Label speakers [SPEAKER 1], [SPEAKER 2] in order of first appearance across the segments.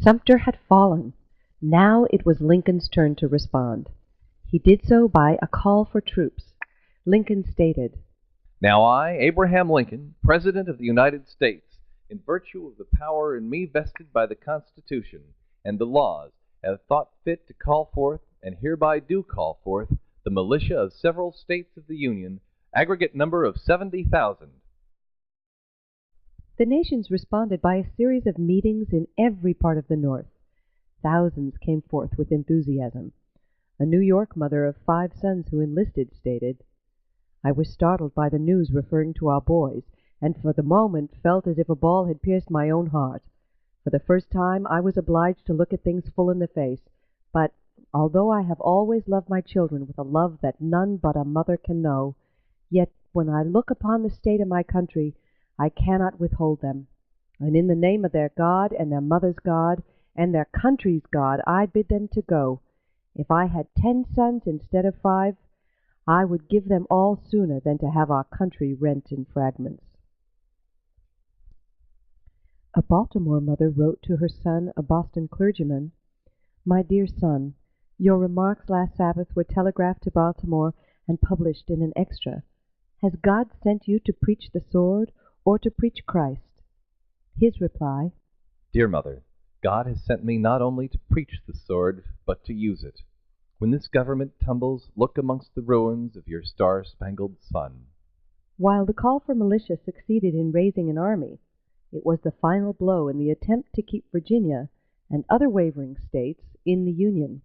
[SPEAKER 1] Sumter had fallen. Now it was Lincoln's turn to respond. He did so by a call for troops. Lincoln stated,
[SPEAKER 2] "Now I, Abraham Lincoln, President of the United States, in virtue of the power in me vested by the Constitution and the laws, have thought fit to call forth, and hereby do call forth, the militia of several States of the Union, aggregate number of 70,000.
[SPEAKER 1] The nations responded by a series of meetings in every part of the North. Thousands came forth with enthusiasm. A New York mother of 5 sons who enlisted stated, "I was startled by the news referring to our boys, and for the moment felt as if a ball had pierced my own heart. For the first time I was obliged to look at things full in the face, but although I have always loved my children with a love that none but a mother can know, yet when I look upon the state of my country, I cannot withhold them. And in the name of their God and their mother's God and their country's God, I bid them to go. If I had 10 sons instead of 5, I would give them all sooner than to have our country rent in fragments." A Baltimore mother wrote to her son, a Boston clergyman, "My dear son, your remarks last Sabbath were telegraphed to Baltimore and published in an extra. Has God sent you to preach the sword or to preach Christ?" His reply,
[SPEAKER 2] "Dear Mother, God has sent me not only to preach the sword, but to use it. When this government tumbles, look amongst the ruins of your star-spangled sun."
[SPEAKER 1] While the call for militia succeeded in raising an army, it was the final blow in the attempt to keep Virginia and other wavering states in the Union.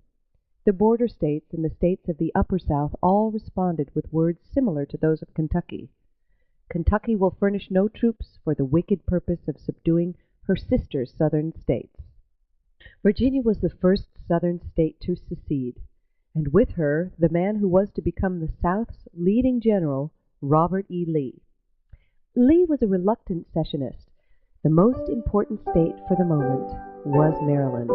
[SPEAKER 1] The border states and the states of the Upper South all responded with words similar to those of Kentucky. Kentucky will furnish no troops for the wicked purpose of subduing her sister Southern states. Virginia was the first Southern state to secede, and with her the man who was to become the South's leading general, Robert E. Lee. Lee was a reluctant secessionist. The most important state for the moment was Maryland,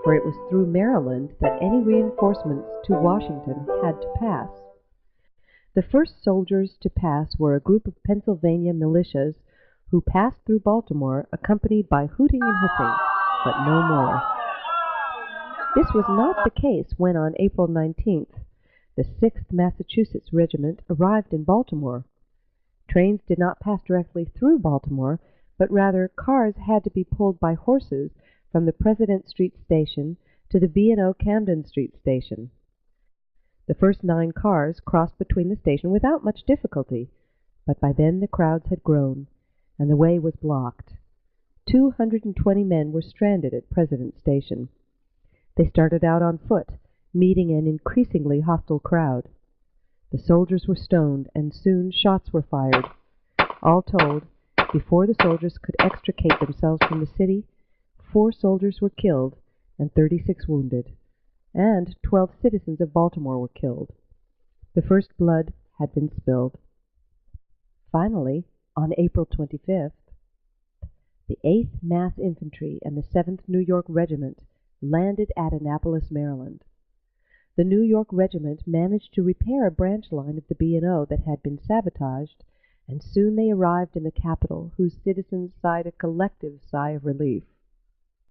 [SPEAKER 1] for it was through Maryland that any reinforcements to Washington had to pass. The first soldiers to pass were a group of Pennsylvania militias who passed through Baltimore accompanied by hooting and hissing, but no more. This was not the case when on April 19th the 6th Massachusetts Regiment arrived in Baltimore. Trains did not pass directly through Baltimore, but rather cars had to be pulled by horses from the President Street Station to the B&O Camden Street Station. The first 9 cars crossed between the station without much difficulty, but by then the crowds had grown, and the way was blocked. 220 men were stranded at President Station. They started out on foot, meeting an increasingly hostile crowd. The soldiers were stoned, and soon shots were fired. All told, before the soldiers could extricate themselves from the city, 4 soldiers were killed and 36 wounded, and 12 citizens of Baltimore were killed. The first blood had been spilled. Finally, on April 25th, the 8th Mass Infantry and the 7th New York Regiment landed at Annapolis, Maryland. The New York Regiment managed to repair a branch line of the B&O that had been sabotaged, and soon they arrived in the capital, whose citizens sighed a collective sigh of relief.